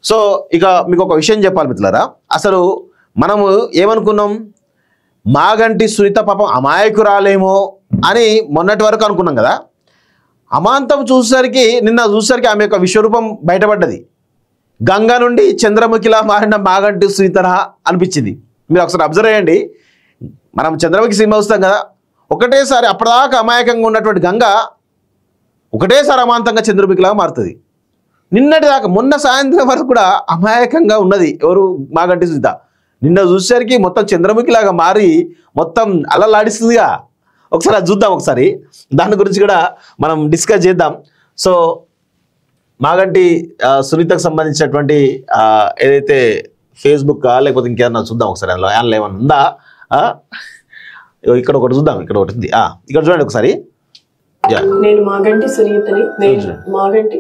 So ఇక మీకు ఒక విషయం చెప్పాలి మిత్రులారా, అసలు మనము ఏమనుకున్నాం, మాగంటి సునీత పాపం అమాయకురాలేమో అని మొన్నటి వరకు అనుకున్నాం కదా. అమాంతం నిన్న చూసేసరికి ఆమె యొక్క విశ్వరూపం బయటపడ్డది. గంగా నుండి చంద్రముఖిలా మారిన మాగంటి సునీత అనిపించింది. మీరు ఒకసారి అబ్జర్వ్ చేయండి, మనం చంద్రముఖి సినిమా చూస్తాం కదా, ఒకటేసారి అప్పటిదాకా అమాయకంగా ఉన్నటువంటి గంగ ఒకటేసారి అమాంతంగా చంద్రముఖిలాగా మారుతుంది. నిన్నటి దాకా మొన్న సాయంత్రం వరకు కూడా అమాయకంగా ఉన్నది ఎవరు, మాగంటి సునీత. నిన్న చూసేసరికి మొత్తం చంద్రముఖిలాగా మారి మొత్తం అలలాడిస్తుందిగా. ఒకసారి అది చూద్దాం, ఒకసారి దాని గురించి కూడా మనం డిస్కస్ చేద్దాం. సో మాగంటి సునీతకు సంబంధించినటువంటి ఏదైతే ఫేస్బుక్ లేకపోతే ఇంకేమన్నా చూద్దాం ఒకసారి, అందులో ఏమన్నా ఉందా. ఇక్కడ ఒకటి చూద్దాం, ఇక్కడ ఒకటి ఉంది, ఇక్కడ చూడండి ఒకసారి. నేను మాగంటి సునీతని, నేను మాగంటి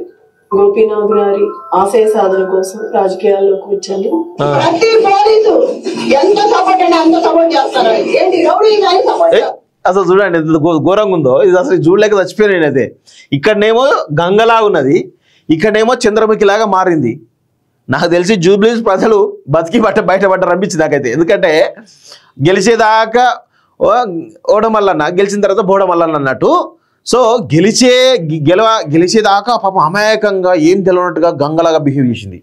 గోపీనాథ్ గారి ఆశయ సాధన కోసం రాజకీయాల్లోకి వచ్చాను. అసలు చూడండి ఎంత ఘోరంగా ఉందో ఇది, అసలు చూడలేక చచ్చిపోయాను నేనైతే. ఇక్కడనేమో గంగలా ఉన్నది, ఇక్కడనేమో చంద్రముఖిలాగా మారింది. నాకు తెలిసి జూబ్లీస్ ప్రజలు బతికి బయటపడ్డారు అనిపించింది నాకైతే. ఎందుకంటే గెలిచేదాకా ఓడమల్లన్న, గెలిచిన తర్వాత బోడమల్లన్న అన్నట్టు. సో గెలిచేదాకా పాపం అమాయకంగా ఏం తెలియనట్టుగా గంగలాగా బిహేవ్ చేసింది.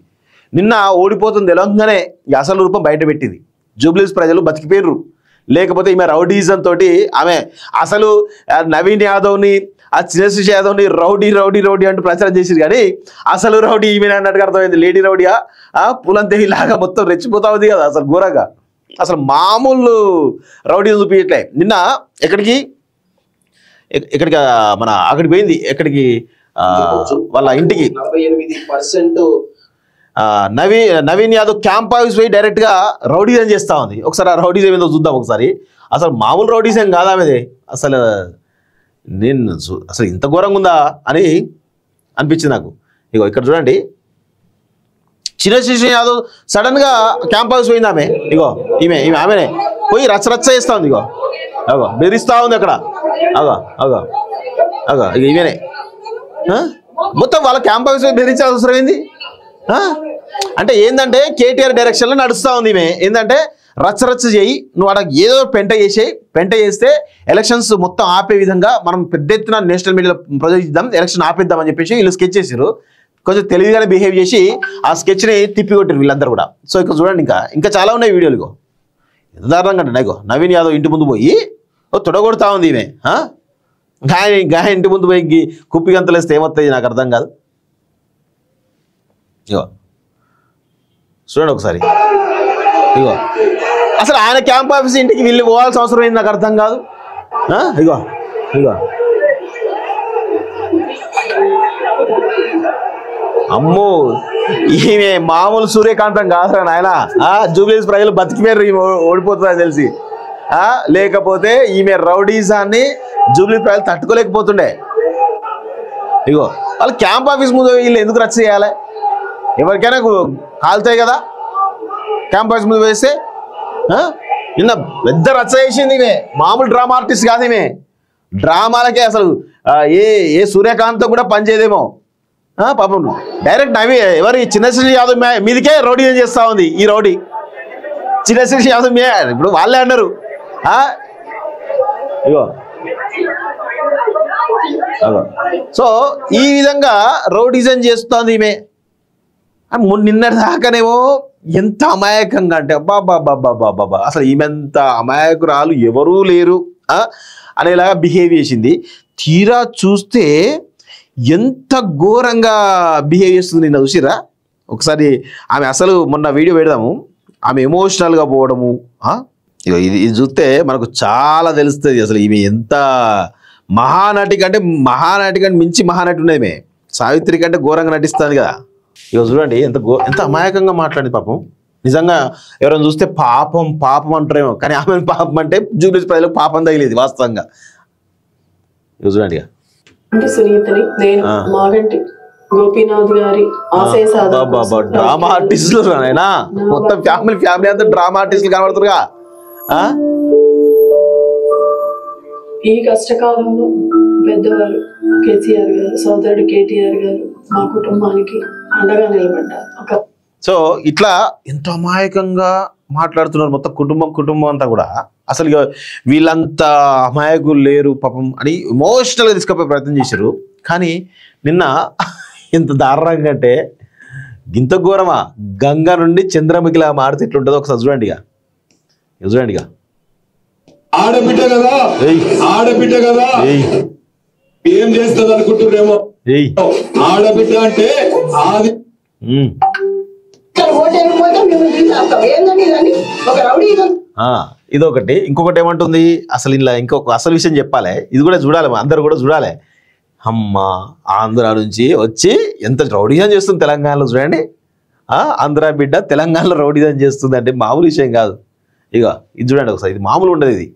నిన్న ఓడిపోతుంది తెలంగాణనే అసలు రూపం బయట పెట్టింది. జూబ్లీస్ ప్రజలు బతికిపోయారు. లేకపోతే ఈమె రౌడీజం తోటి ఆమె అసలు నవీన్ యాదవ్ని, ఆ చిన్నశేష్ యాదవ్ని రౌడీ రౌడీ రౌడీ అంటూ ప్రచారం చేసిరు. కానీ అసలు రౌడీ ఈమె అన్నట్టుగా అర్థమైంది. లేడీ రౌడీయా పులంతేవి లాగా మొత్తం రెచ్చిపోతా ఉంది కదా అసలు ఘోరంగా. అసలు మామూలు రౌడీ చూపించట్లే. నిన్న ఎక్కడికి మన అక్కడికి పోయింది, ఎక్కడికి వాళ్ళ ఇంటికి. 48% నవీన్ యాదవ్ క్యాంప్ ఆఫీస్ పోయి డైరెక్ట్గా రౌడీజం చేస్తూ ఉంది. ఒకసారి ఆ రౌడీజం ఏదో చూద్దాం ఒకసారి. అసలు మామూలు రౌడీజం కాదా ఆమెది. అసలు అసలు ఇంత ఘోరంగా ఉందా అని అనిపించింది నాకు. ఇగో ఇక్కడ చూడండి, చిన్నశేష్ యాదవ్ సడన్గా క్యాంప్ హౌస్ పోయింది ఆమె. ఇగో ఆమెనే పోయి రచ్చ చేస్తూ ఉంది. ఇగో బెదిరిస్తూ ఉంది అక్కడ. ఇక ఈమెనే మొత్తం వాళ్ళ క్యాంప్ హౌస్ బెదిరించాల్సిన అవసరం ఏంది అంటే ఏంటంటే కేటీఆర్ డైరెక్షన్లో నడుస్తూ ఉంది ఈమె. ఏంటంటే రచ్చ చేయి, నువ్వు అక్కడ ఏదో పెంట చేస్తే ఎలక్షన్స్ మొత్తం ఆపే విధంగా మనం పెద్ద ఎత్తున నేషనల్ మీడియాలో ప్రజలు ఎలక్షన్ ఆపేద్దామని చెప్పేసి వీళ్ళు స్కెచ్ చేసారు. కొంచెం తెలివిగానే బిహేవ్ చేసి ఆ స్కెచ్ని తిప్పికొట్టారు వీళ్ళందరూ కూడా. సో ఇక్కడ చూడండి, ఇంకా చాలా ఉన్నాయి వీడియోలు. ఇగో ఎంత దారుణంగా అంటే ఇగో నవీన్ యాదవ్ ఇంటి ముందు పోయి తొడగొడతా ఉంది ఈమె. గాయ ఇంటి ముందు పోయి కుప్పి గంతలేస్తే ఏమవుతుంది నాకు అర్థం కాదు. ఇగో చూడండి ఒకసారి. ఇగో అసలు ఆయన క్యాంప్ ఆఫీస్ ఇంటికి వీళ్ళు పోవాల్సిన అవసరం ఏంది నాకు అర్థం కాదు. ఇగో అమ్మో, ఈమె మామూలు సూర్యకాంతం కాదురా నాయన. జూబ్లీస్ ప్రజలు బతికిపోయారు ఈమె ఓడిపోతుందని తెలిసి. లేకపోతే ఈమె రౌడీజాన్ని జూబ్లీ ప్రజలు తట్టుకోలేకపోతుండే. ఇగో వాళ్ళు క్యాంప్ ఆఫీస్ ముందు వీళ్ళు ఎందుకు రచ్చ చేయాలి? ఎవరికైనా కాలుతాయి కదా క్యాంప్ ఆఫీస్ ముందు వేస్తే. నిన్న పెద్ద రచ్చ చేసింది ఈమె, మామూలు డ్రామా ఆర్టిస్ట్ కాదు ఈమె. డ్రామాలకే అసలు ఏ సూర్యకాంత్ కూడా పనిచేయదేమో పాపం. డైరెక్ట్ ఎవరి చిన్నశేష్ యాదవ్ మీదికే రౌడీ ఏం చేస్తూ ఉంది ఈ రౌడీ. చిన్నశేష్ యాదవ్ ఇప్పుడు వాళ్ళే అన్నారు. ఇగో సో ఈ విధంగా రౌడీజం చేస్తోంది ఈమె. నిన్నటి దాకానేమో ఎంత అమాయకంగా అంటే అబ్బా అసలు ఈమెంత అమాయకురాలు ఎవరూ లేరు అనేలాగా బిహేవ్ చేసింది. తీరా చూస్తే ఎంత ఘోరంగా బిహేవ్ చేస్తుంది నిన్న చూసిరా ఒకసారి. ఆమె అసలు మొన్న వీడియో పెడదాము, ఆమె ఎమోషనల్గా పోవడము. ఇది చూస్తే మనకు చాలా తెలుస్తుంది అసలు ఈమె ఎంత మహానటి కంటే మించి మహానటి ఉన్నది. సావిత్రి కంటే ఘోరంగా నటిస్తుంది కదా. ఇక చూడండి ఎంత అమాయకంగా మాట్లాడింది పాపం. నిజంగా ఎవరైనా చూస్తే పాపం అంటారేమో, కానీ ఆమె పాపం అంటే జూబ్లీస్ ప్రజలకు పాపం తగిలేదు వాస్తవంగా. ఇక చూడండి, సునీతని, నేను మాగంటి గోపీనాథ్ గారి ఆశయ సాధన డ్రామా ఆర్టిస్టులు నాయనా, మొత్తం ఫ్యామిలీ అంతా డ్రామా ఆర్టిస్టులు కనబడుతురుగా. ఈ కష్టకాలంలో పెద్దవారు కేసీఆర్ గారు, సోదరుడు కేటీఆర్ గారు మా కుటుంబానికి అండగా నిలబడ్డారు. సో ఇట్లా ఎంతో అమాయకంగా మాట్లాడుతున్నారు మొత్తం కుటుంబం అంతా కూడా. అసలు ఇక వీళ్ళంతా అమాయకులు లేరు పాపం అని ఎమోషనల్గా తీసుకుపోయే ప్రయత్నం చేశారు. కానీ నిన్న ఎంత దారుణంగా అంటే ఇంత ఘోరమా, గంగా నుండి చంద్రముఖిలా మారితే ఎట్లుంటుందో ఒకసారి చూడండిగా. ఆడబిడ్డ కదా, ఆడబిడ్డ కదా, ఏం చేస్తుంది అనుకుంటున్నారేమో. ఆడబిడ్డ అంటే ఆది ఇదొకటి. ఇంకొకటి ఏమంటుంది అసలు ఇలా ఇంకొక అసలు విషయం చెప్పాలి, ఇది కూడా చూడాలి, అందరు కూడా చూడాలి. అమ్మ ఆంధ్ర నుంచి వచ్చి ఎంత రౌడీజం చేస్తుంది తెలంగాణలో చూడండి. ఆంధ్ర బిడ్డ తెలంగాణలో రౌడీజం చేస్తుంది అంటే మామూలు విషయం కాదు. ఇక ఇది చూడండి ఒకసారి, ఇది మామూలు ఉండదు. ఇది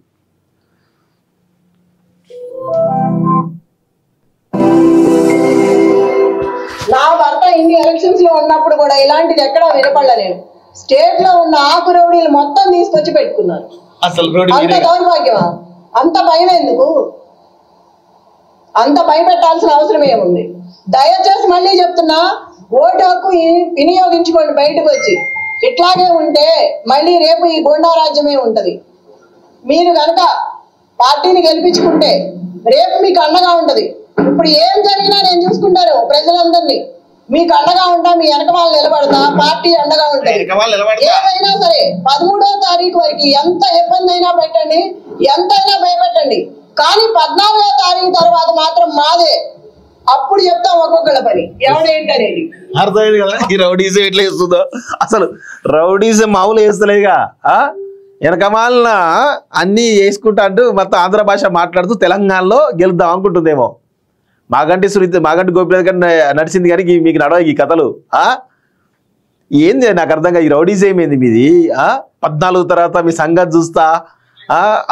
నా భర్త ఇన్ని ఎలక్షన్స్ లో ఉన్నప్పుడు కూడా ఇలాంటిది ఎక్కడా వినపడలే. నేను స్టేట్ లో ఉన్న ఆకు రౌడీలు మొత్తం తీసుకొచ్చి పెట్టుకున్నారు. అంత దౌర్భాగ్యమా? అంత భయం ఎందుకు? అంత భయపెట్టాల్సిన అవసరం ఏముంది? దయచేసి మళ్ళీ చెప్తున్నా, ఓటు హక్కు వినియోగించుకోండి. బయటకు వచ్చి ఇట్లాగే ఉంటే మళ్ళీ రేపు ఈ గోండా రాజ్యమే ఉంటది. మీరు కనుక పార్టీని గెలిపించుకుంటే రేపు మీకు అండగా ఉంటది. ఇప్పుడు ఏం జరిగినా నేను చూసుకుంటాను ప్రజలందరినీ. మీకు అండగా ఉంటా, మీ వెనక వాళ్ళు నిలబడతా, పార్టీ అండగా ఉంటుంది. ఏదైనా సరే 13వ తారీఖు వరకు ఎంత ఇబ్బంది అయినా పెట్టండి, ఎంతైనా భయపెట్టండి. కానీ 14వ తారీఖు తర్వాత మాత్రం మాదే. అప్పుడు చెప్తాం ఒక్కొక్కళ్ళ పని ఎవడేంటనేది. అర్థమైంది కదా ఈ రౌడీజం ఎట్లా వేస్తుందో. అసలు రౌడీజం మామూలు వేస్తలేగా, వెనకమాలిన అన్నీ వేసుకుంటా అంటూ మొత్తం ఆంధ్ర భాష మాట్లాడుతూ తెలంగాణలో గెలుద్దాం అనుకుంటుందేమో. మాగంటి గోపినాథ్ గారు నడిచింది కానీ మీకు నడవ ఈ కథలు. ఏంది నాకు అర్థంగా ఈ రౌడీజం ఏమైంది మీది? 14 తర్వాత మీ సంగతి చూస్తా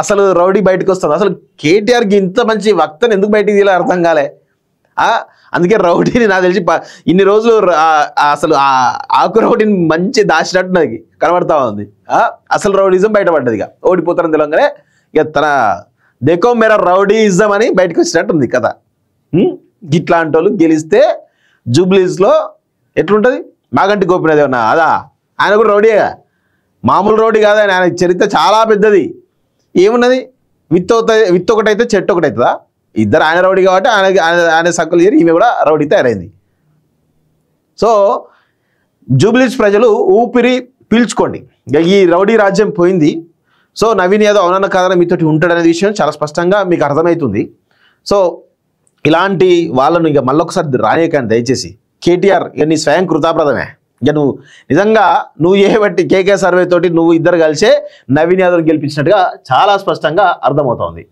అసలు రౌడీ బయటకు వస్తుంది. అసలు కేటీఆర్కి ఇంత మంచి వక్తను ఎందుకు బయటికి తీయాలో అర్థం కాలే. అందుకే రౌడీని నాకు తెలిసి ఇన్ని రోజులు అసలు ఆకు రౌడీని మంచి దాచినట్టు నాకు కనబడతా ఉంది. అసలు రౌడీజం బయటపడ్డది. ఇక ఓడిపోతారని తెలియగానే ఇక తన దేకో మేరా రౌడీయిజం అని బయటకు వచ్చినట్టుంది కథ. ఇట్లాంటి వాళ్ళు గెలిస్తే జూబ్లీస్లో ఎట్లుంటుంది? మాగంటి గోపినాథ్ ఏమన్నా అదా? ఆయన కూడా రౌడీగా, మామూలు రౌడీ కాదు ఆయన. ఆయన చరిత్ర చాలా పెద్దది. ఏమున్నది? విత్ ఒకటైతే చెట్టు ఒకటి అవుతుందా? ఇద్దరు ఆయన రౌడీ కాబట్టి ఆయన సక్కులు చేరి ఈమె కూడా రౌడీ తయారైంది. సో జూబ్లీస్ ప్రజలు ఊపిరి పీల్చుకోండి, ఈ రౌడీ రాజ్యం పోయింది. సో నవీన్ యాదవ్ అవునన్న కాదన మీతోటి ఉంటాడనే విషయం చాలా స్పష్టంగా మీకు అర్థమవుతుంది. సో ఇలాంటి వాళ్ళను ఇక మళ్ళొకసారి రానియకండి దయచేసి. కేటీఆర్ ఇక నీ స్వయం కృతాప్రదమే. ఇక నువ్వు నిజంగా నువ్వు బట్టి కేకే సర్వే తోటి నువ్వు ఇద్దరు కలిసే నవీన్ యాదవ్ని గెలిపించినట్టుగా చాలా స్పష్టంగా అర్థమవుతోంది.